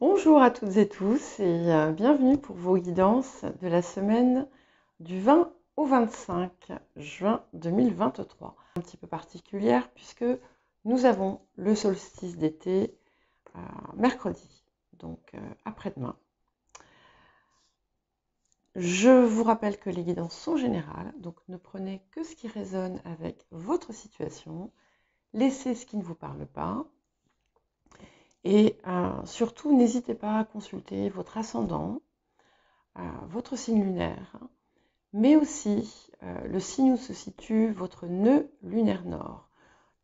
Bonjour à toutes et tous et bienvenue pour vos guidances de la semaine du 20 au 25 juin 2023. Un petit peu particulière puisque nous avons le solstice d'été mercredi, donc après-demain. Je vous rappelle que les guidances sont générales, donc ne prenez que ce qui résonne avec votre situation, laissez ce qui ne vous parle pas. Et surtout, n'hésitez pas à consulter votre ascendant, votre signe lunaire, mais aussi le signe où se situe votre nœud lunaire nord.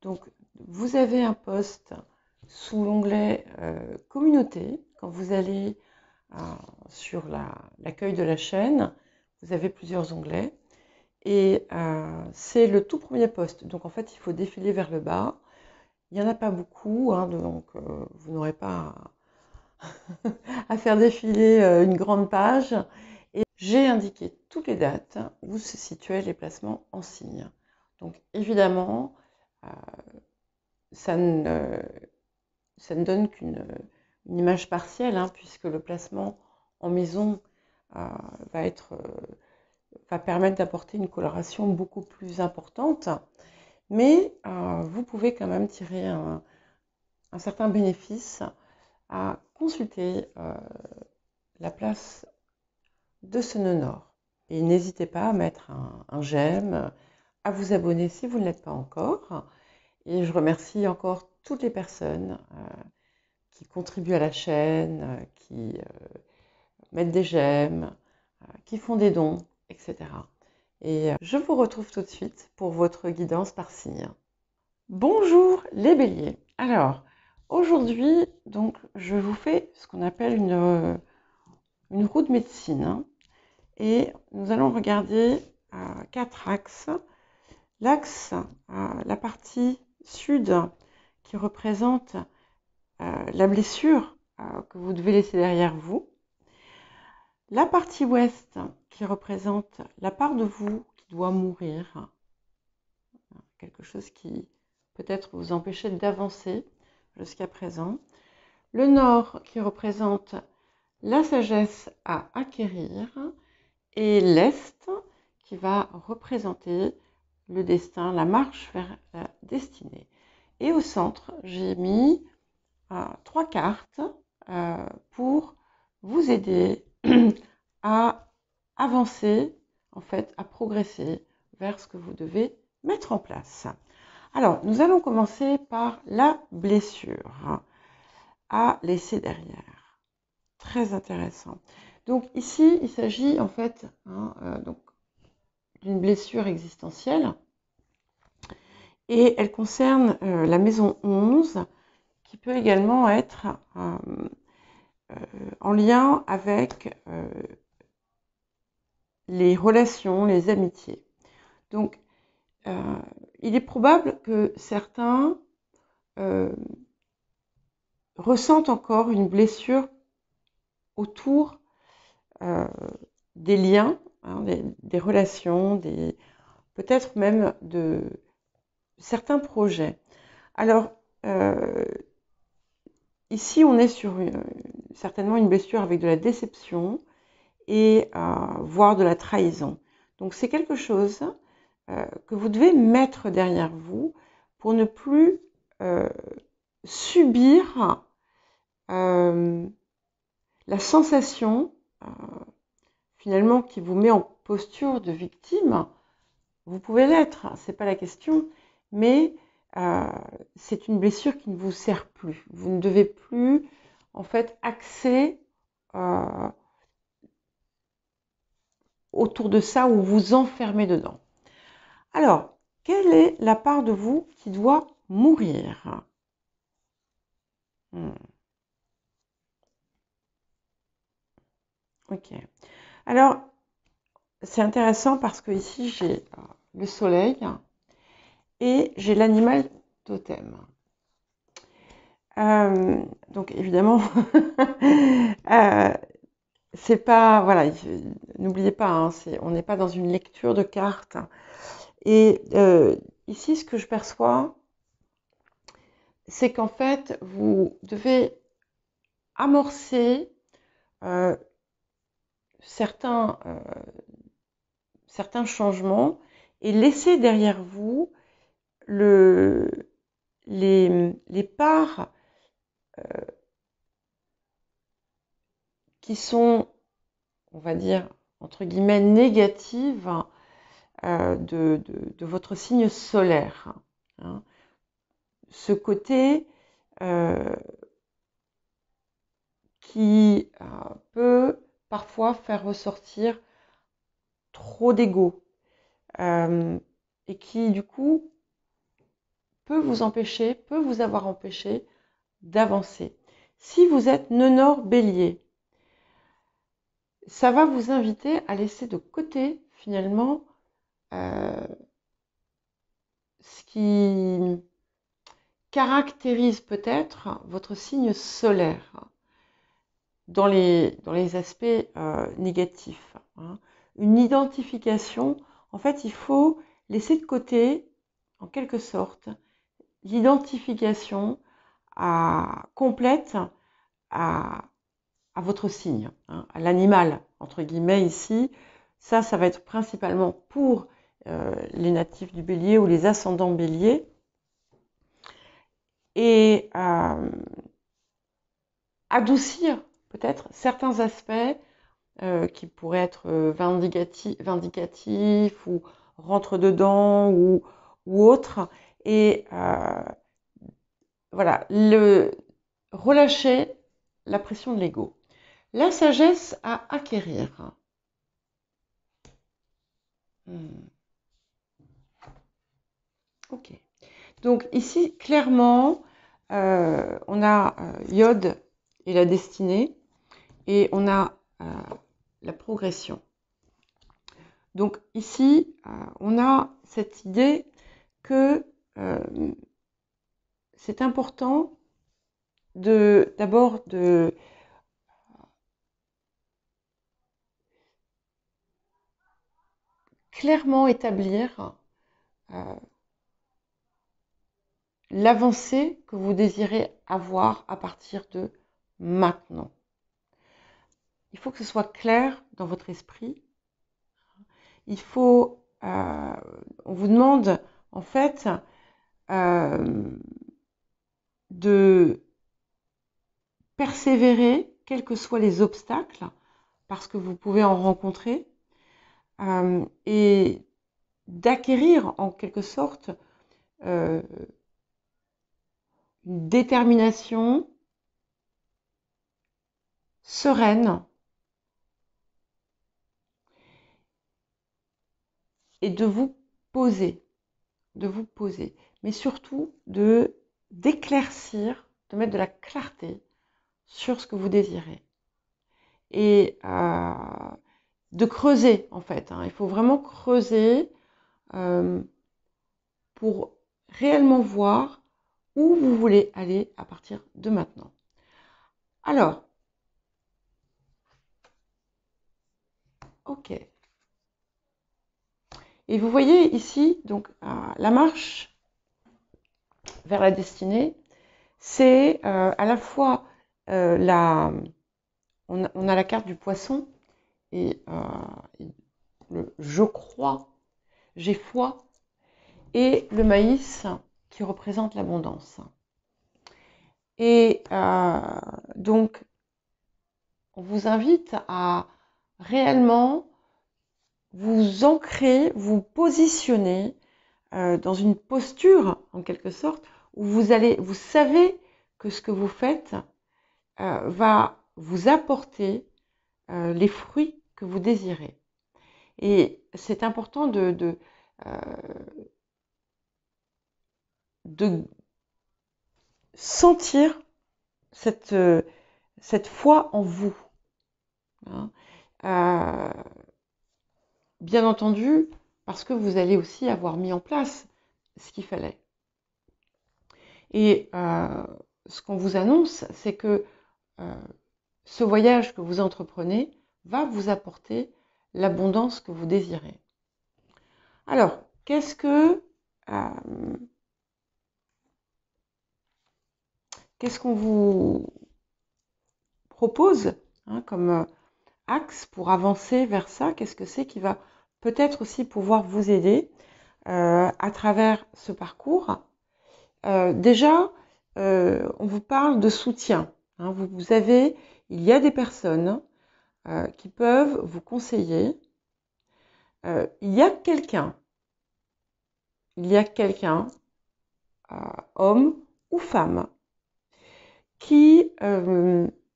Donc, vous avez un poste sous l'onglet Communauté. Quand vous allez sur l'accueil de la chaîne, vous avez plusieurs onglets. Et c'est le tout premier poste. Donc, en fait, il faut défiler vers le bas. Il n'y en a pas beaucoup, hein, donc vous n'aurez pas à faire défiler une grande page. Et j'ai indiqué toutes les dates où se situaient les placements en signe. Donc évidemment, ça ne donne qu'une image partielle, hein, puisque le placement en maison va permettre d'apporter une coloration beaucoup plus importante. Mais vous pouvez quand même tirer un certain bénéfice à consulter la place de ce nœud nord. Et n'hésitez pas à mettre un j'aime, à vous abonner si vous ne l'êtes pas encore. Et je remercie encore toutes les personnes qui contribuent à la chaîne, qui mettent des j'aime, qui font des dons, etc. Et je vous retrouve tout de suite pour votre guidance par signe. Bonjour les béliers. Alors, aujourd'hui, donc, je vous fais ce qu'on appelle une roue de médecine, hein. Et nous allons regarder 4 axes. L'axe, la partie sud, qui représente la blessure que vous devez laisser derrière vous. La partie ouest, qui représente la part de vous qui doit mourir. Quelque chose qui peut-être vous empêchait d'avancer jusqu'à présent. Le nord, qui représente la sagesse à acquérir. Et l'Est qui va représenter le destin, la marche vers la destinée. Et au centre, j'ai mis 3 cartes pour vous aider à avancer, en fait, à progresser vers ce que vous devez mettre en place. Alors, nous allons commencer par la blessure à laisser derrière. Très intéressant. Donc ici, il s'agit en fait d'une blessure existentielle et elle concerne la maison 11 qui peut également être en lien avec les relations, les amitiés. Donc il est probable que certains ressentent encore une blessure autour des liens, hein, des relations, peut-être même de certains projets. Alors, ici, on est sur certainement une blessure avec de la déception et voire de la trahison. Donc, c'est quelque chose que vous devez mettre derrière vous pour ne plus subir la sensation finalement qui vous met en posture de victime. Vous pouvez l'être, c'est pas la question, mais c'est une blessure qui ne vous sert plus. Vous ne devez plus, en fait, axer autour de ça ou vous enfermer dedans. Alors, quelle est la part de vous qui doit mourir ? Ok. Alors, c'est intéressant parce que ici, j'ai le soleil et j'ai l'animal totem. Donc évidemment, c'est pas, voilà, n'oubliez pas, hein, on n'est pas dans une lecture de cartes. Et ici, ce que je perçois, c'est qu'en fait, vous devez amorcer certains changements et laisser derrière vous les parts qui sont, on va dire, entre guillemets, négatives de votre signe solaire. Hein. Ce côté qui peut parfois faire ressortir trop d'ego et qui, du coup, peut vous avoir empêché d'avancer. Si vous êtes nœud bélier, ça va vous inviter à laisser de côté, finalement, ce qui caractérise peut-être votre signe solaire dans les aspects négatifs. Hein. Une identification, en fait, il faut laisser de côté, en quelque sorte, l'identification complète à votre signe, hein, à l'animal, entre guillemets, ici. Ça va être principalement pour les natifs du bélier ou les ascendants béliers. Et adoucir peut-être certains aspects qui pourraient être vindicatifs ou rentre dedans ou autres. Et voilà, relâcher la pression de l'ego. La sagesse à acquérir. Ok. Donc ici, clairement, on a Iode et la destinée, et on a la progression. Donc ici, on a cette idée que c'est important d'abord de clairement établir l'avancée que vous désirez avoir à partir de maintenant. Il faut que ce soit clair dans votre esprit. Il faut, on vous demande en fait de persévérer, quels que soient les obstacles, parce que vous pouvez en rencontrer, et d'acquérir en quelque sorte une détermination sereine et de vous poser, mais surtout d'éclaircir, de mettre de la clarté sur ce que vous désirez et de creuser en fait. Hein. Il faut vraiment creuser pour réellement voir où vous voulez aller à partir de maintenant. Alors, ok. Et vous voyez ici, donc, la marche vers la destinée, c'est à la fois on a la carte du poisson et le je crois, j'ai foi, et le maïs qui représente l'abondance. Et donc, on vous invite à réellement vous ancrer, vous positionner dans une posture, en quelque sorte, où vous savez que ce que vous faites va vous apporter les fruits que vous désirez. Et c'est important de sentir cette foi en vous. Hein. Bien entendu, parce que vous allez aussi avoir mis en place ce qu'il fallait. Et ce qu'on vous annonce, c'est que ce voyage que vous entreprenez va vous apporter l'abondance que vous désirez. Alors, qu'est-ce qu'on vous propose comme axe pour avancer vers ça? Qu'est-ce que c'est qui va peut-être aussi pouvoir vous aider à travers ce parcours? Déjà, on vous parle de soutien. Il y a des personnes qui peuvent vous conseiller. Il y a quelqu'un, homme ou femme, qui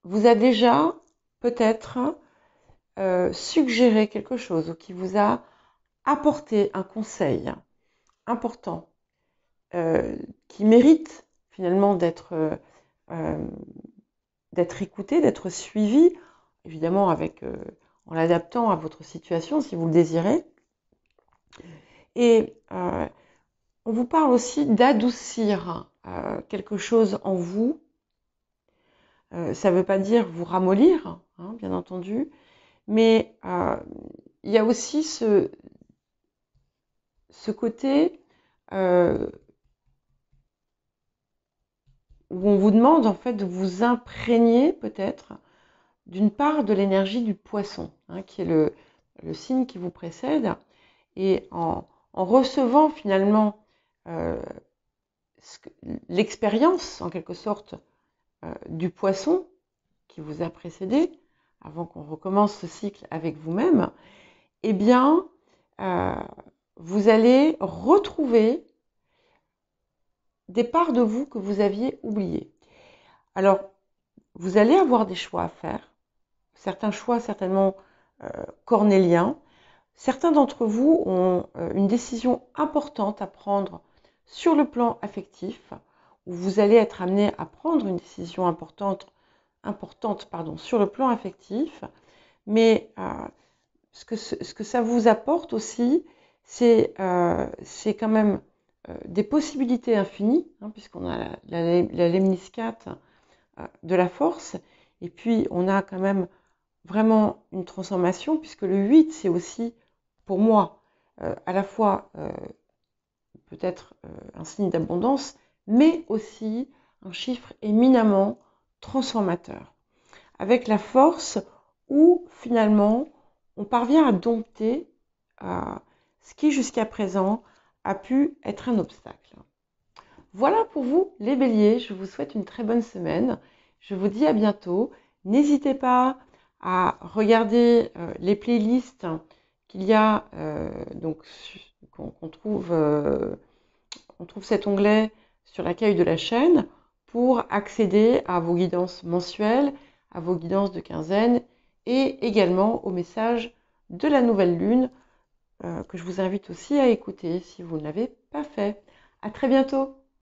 vous a déjà peut-être suggéré quelque chose ou qui vous a apporté un conseil important qui mérite finalement d'être écouté, d'être suivi, évidemment en l'adaptant à votre situation si vous le désirez. Et on vous parle aussi d'adoucir quelque chose en vous. Ça ne veut pas dire vous ramollir, bien entendu, mais il y a aussi ce côté où on vous demande en fait de vous imprégner peut-être d'une part de l'énergie du poisson, qui est le signe qui vous précède, et en recevant finalement l'expérience en quelque sorte du poisson qui vous a précédé, avant qu'on recommence ce cycle avec vous-même, eh bien, vous allez retrouver des parts de vous que vous aviez oubliées. Alors, vous allez avoir des choix à faire, certains choix certainement cornéliens. Certains d'entre vous ont une décision importante à prendre sur le plan affectif, où vous allez être amené à prendre une décision importante sur le plan affectif, mais ce que ça vous apporte aussi, c'est quand même des possibilités infinies, puisqu'on a la lemniscate de la force, et puis on a quand même vraiment une transformation, puisque le 8, c'est aussi, pour moi, à la fois peut-être un signe d'abondance, mais aussi un chiffre éminemment transformateur, avec la force où finalement on parvient à dompter ce qui jusqu'à présent a pu être un obstacle. Voilà pour vous les béliers, je vous souhaite une très bonne semaine, je vous dis à bientôt, n'hésitez pas à regarder les playlists qu'il y a, on trouve cet onglet sur l'accueil de la chaîne pour accéder à vos guidances mensuelles, à vos guidances de quinzaine et également aux messages de la nouvelle lune que je vous invite aussi à écouter si vous ne l'avez pas fait. À très bientôt!